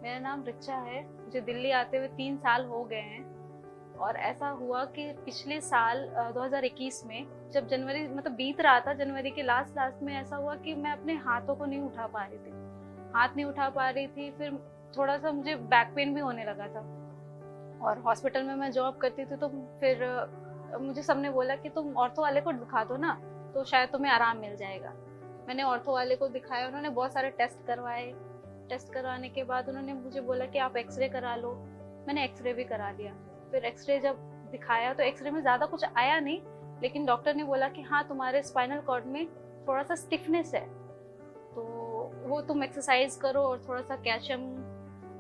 मेरा नाम रिचा है। मुझे दिल्ली आते हुए 3 साल हो गए हैं। और ऐसा हुआ कि पिछले साल 2021 में जब जनवरी मतलब बीत रहा था, जनवरी के लास्ट लास्ट में ऐसा हुआ कि मैं अपने हाथों को नहीं उठा पा रही थी। हाथ नहीं उठा पा रही थी। फिर थोड़ा सा मुझे बैक पेन भी होने लगा था। और हॉस्पिटल में मैं जॉब करती थी, तो फिर मुझे सबने बोला कि तुम ऑर्थो वाले को दिखा दो ना, तो शायद तुम्हें आराम मिल जाएगा। मैंने ऑर्थो वाले को दिखाया, उन्होंने बहुत सारे टेस्ट करवाए। टेस्ट करवाने के बाद उन्होंने मुझे बोला कि आप एक्सरे करा लो। मैंने एक्सरे भी करा लिया। फिर एक्सरे जब दिखाया तो एक्सरे में ज़्यादा कुछ आया नहीं, लेकिन डॉक्टर ने बोला कि हाँ, तुम्हारे स्पाइनल कॉर्ड में थोड़ा सा स्टिफनेस है, तो वो तुम एक्सरसाइज करो और थोड़ा सा कैल्शियम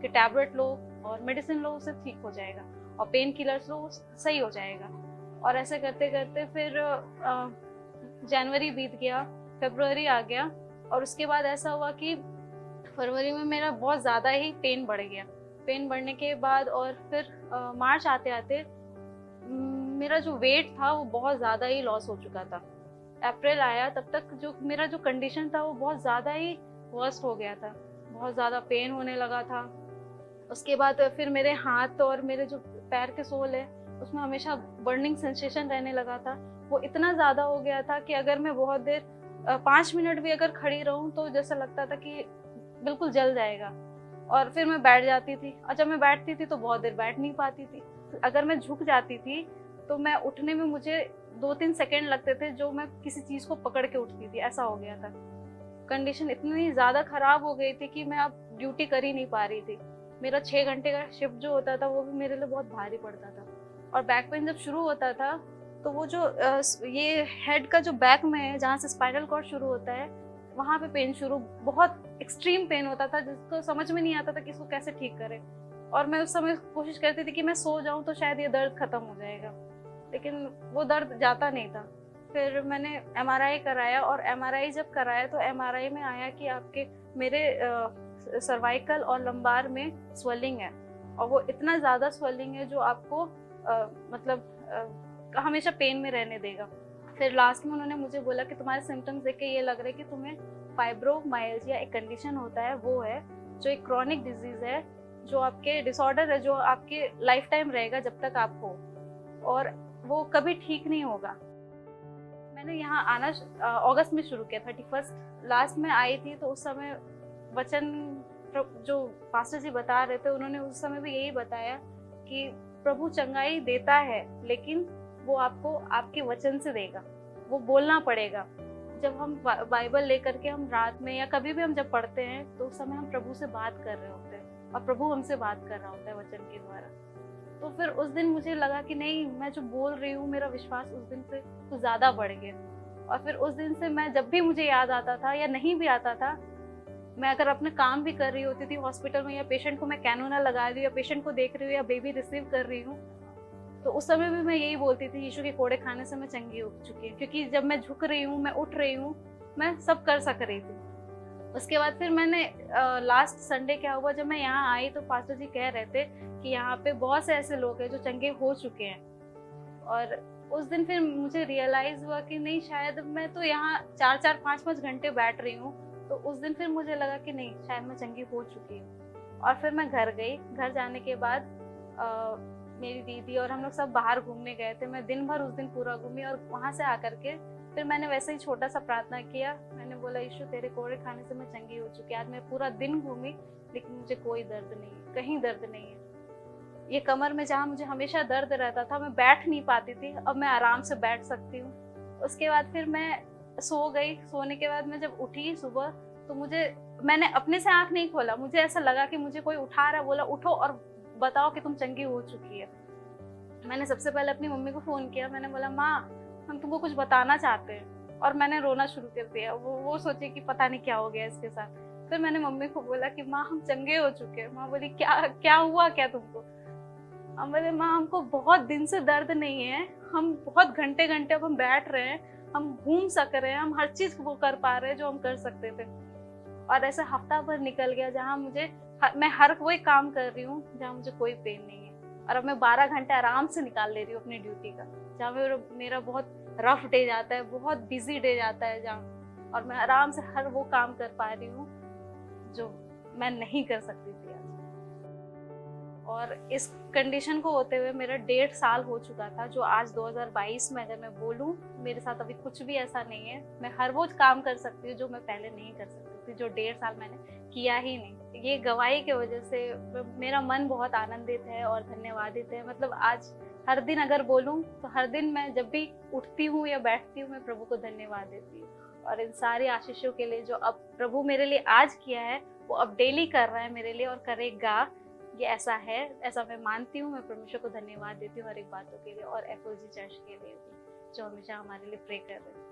के टैबलेट लो और मेडिसिन लो, उससे ठीक हो जाएगा। और पेन किलर्स लो, सही हो जाएगा। और ऐसे करते करते फिर जनवरी बीत गया, फरवरी आ गया। और उसके बाद ऐसा हुआ कि फरवरी में मेरा बहुत ज़्यादा ही पेन बढ़ गया। पेन बढ़ने के बाद और फिर मार्च आते आते मेरा जो वेट था वो बहुत ज़्यादा ही लॉस हो चुका था। अप्रैल आया, तब तक जो मेरा जो कंडीशन था वो बहुत ज़्यादा ही वर्स्ट हो गया था। बहुत ज़्यादा पेन होने लगा था। उसके बाद फिर मेरे हाथ और मेरे जो पैर के सोल है उसमें हमेशा बर्निंग सेंसेशन रहने लगा था। वो इतना ज़्यादा हो गया था कि अगर मैं बहुत देर 5 मिनट भी अगर खड़ी रहूं तो जैसा लगता था कि बिल्कुल जल जाएगा। और फिर मैं बैठ जाती थी, और जब मैं बैठती थी तो बहुत देर बैठ नहीं पाती थी। अगर मैं झुक जाती थी तो मैं उठने में मुझे 2-3 सेकेंड लगते थे, जो मैं किसी चीज़ को पकड़ के उठती थी, ऐसा हो गया था। कंडीशन इतनी ज़्यादा ख़राब हो गई थी कि मैं अब ड्यूटी कर ही नहीं पा रही थी। मेरा 6 घंटे का शिफ्ट जो होता था वो भी मेरे लिए बहुत भारी पड़ता था। और बैक पेन जब शुरू होता था तो वो जो ये हेड का जो बैक में है, जहाँ से स्पाइनल कॉर्ड शुरू होता है, वहाँ पे पेन शुरू, बहुत एक्सट्रीम पेन होता था, जिसको समझ में नहीं आता था कि इसको कैसे ठीक करें। और मैं उस समय कोशिश करती थी कि मैं सो जाऊँ तो शायद ये दर्द खत्म हो जाएगा, लेकिन वो दर्द जाता नहीं था। फिर मैंने एमआरआई कराया, और एमआरआई जब कराया तो एमआरआई में आया कि आपके मेरे सर्वाइकल और लंबार में स्वेलिंग है। और वो इतना ज़्यादा स्वेलिंग है जो आपको हमेशा पेन में रहने देगा। फिर लास्ट में उन्होंने मुझे बोला कि तुम्हारे सिम्टम्स देख के ये लग रहा है कि तुम्हें फाइब्रोमाइल्जिया एक कंडीशन होता है, वो है, जो एक क्रॉनिक डिजीज है, जो आपके डिसऑर्डर है, जो आपके लाइफ टाइम रहेगा जब तक आप हो, और वो कभी ठीक नहीं होगा। मैंने यहाँ आना अगस्त में शुरू किया, 31 लास्ट में आई थी। तो उस समय वचन जो पास्टर जी बता रहे थे, उन्होंने उस समय भी यही बताया कि प्रभु चंगाई देता है, लेकिन वो आपको आपके वचन से देगा, वो बोलना पड़ेगा। जब हम बाइबल लेकर के हम रात में या कभी भी हम जब पढ़ते हैं तो उस समय हम प्रभु से बात कर रहे होते हैं, और प्रभु हमसे बात कर रहा होता है वचन के द्वारा। तो फिर उस दिन मुझे लगा कि नहीं, मैं जो बोल रही हूँ, मेरा विश्वास उस दिन से कुछ ज़्यादा बढ़ गया। और फिर उस दिन से मैं जब भी मुझे याद आता था या नहीं भी आता था, मैं अगर अपने काम भी कर रही होती थी हॉस्पिटल में, या पेशेंट को मैं कैनोना लगा रही हूँ, या पेशेंट को देख रही हूँ, या बेबी रिसीव कर रही हूँ, तो उस समय भी मैं यही बोलती थी, यीशु के कोड़े खाने से मैं चंगी हो चुकी हूँ। क्योंकि जब मैं झुक रही हूँ, मैं उठ रही हूँ, मैं सब कर सक रही थी। उसके बाद फिर मैंने लास्ट संडे क्या हुआ, जब मैं यहाँ आई तो पास्टर जी कह रहे थे कि यहाँ पे बहुत से ऐसे लोग हैं जो चंगे हो चुके हैं। और उस दिन फिर मुझे रियलाइज हुआ कि नहीं, शायद मैं तो यहाँ 4-4 5-5 घंटे बैठ रही हूँ। तो उस दिन फिर मुझे लगा कि नहीं, शायद मैं चंगी हो चुकी हूँ। और फिर मैं घर गई। घर जाने के बाद मेरी दीदी और हम लोग सब बाहर घूमने गए थे। मैं दिन भर उस दिन पूरा घूमी, और वहाँ से आकर के फिर मैंने वैसे ही छोटा सा प्रार्थना किया। मैंने बोला, यीशु तेरे कोड़े खाने से मैं चंगी हो चुकी। आज मैं पूरा दिन घूमी, लेकिन मुझे कोई दर्द नहीं है, कहीं दर्द नहीं है। ये कमर में जहाँ मुझे हमेशा दर्द रहता था, मैं बैठ नहीं पाती थी, अब मैं आराम से बैठ सकती हूँ। उसके बाद फिर मैं सो गई। सोने के बाद मैं जब उठी सुबह, तो मैंने अपने से आँख नहीं खोला, मुझे ऐसा लगा कि मुझे कोई उठा रहा, बोला उठो और बताओ कि तुम चंगी हो चुकी है। मैंने सबसे पहले अपनी मम्मी को फ़ोन किया। मैंने बोला, माँ, हम तुमको कुछ बताना चाहते हैं। और मैंने रोना शुरू कर दिया। वो सोचे कि पता नहीं क्या हो गया इसके साथ। फिर मैंने मम्मी को बोला कि माँ, हम चंगे हो चुके हैं। माँ बोली, क्या क्या हुआ क्या तुमको? हम बोले, माँ, हमको बहुत दिन से दर्द नहीं है, हम बहुत घंटे घंटे अब हम बैठ रहे हैं, हम घूम सक रहे हैं, हम हर चीज़ वो कर पा रहे हैं जो हम कर सकते थे। और ऐसे हफ्ता भर निकल गया जहाँ मैं हर वही काम कर रही हूँ जहाँ मुझे कोई पेन नहीं है। और अब मैं 12 घंटे आराम से निकाल ले रही हूँ अपनी ड्यूटी का, जहाँ मेरा बहुत रफ डे जाता है, बहुत बिजी डे जाता है जहाँ, और मैं आराम से हर वो काम कर पा रही हूँ जो मैं नहीं कर सकती थी आज। और इस कंडीशन को होते हुए मेरा 1.5 साल हो चुका था, जो आज 2022 में अगर मैं बोलूँ मेरे साथ अभी कुछ भी ऐसा नहीं है। मैं हर वो काम कर सकती हूँ जो मैं पहले नहीं कर सकती थी, जो 1.5 साल मैंने किया ही नहीं। ये गवाही की वजह से मेरा मन बहुत आनंदित है और धन्यवादित है। मतलब आज हर दिन अगर बोलूँ तो हर दिन मैं जब भी उठती हूँ या बैठती हूँ मैं प्रभु को धन्यवाद देती हूँ, और इन सारी आशीषों के लिए जो अब प्रभु मेरे लिए आज किया है वो अब डेली कर रहा है मेरे लिए और करेगा। ये ऐसा है, ऐसा मैं मानती हूँ। मैं परमेश्वर को धन्यवाद देती हूँ हर एक बातों के लिए, और एफओजी चर्च के लिए भी जो हमेशा हमारे लिए प्रे कर रहे हैं।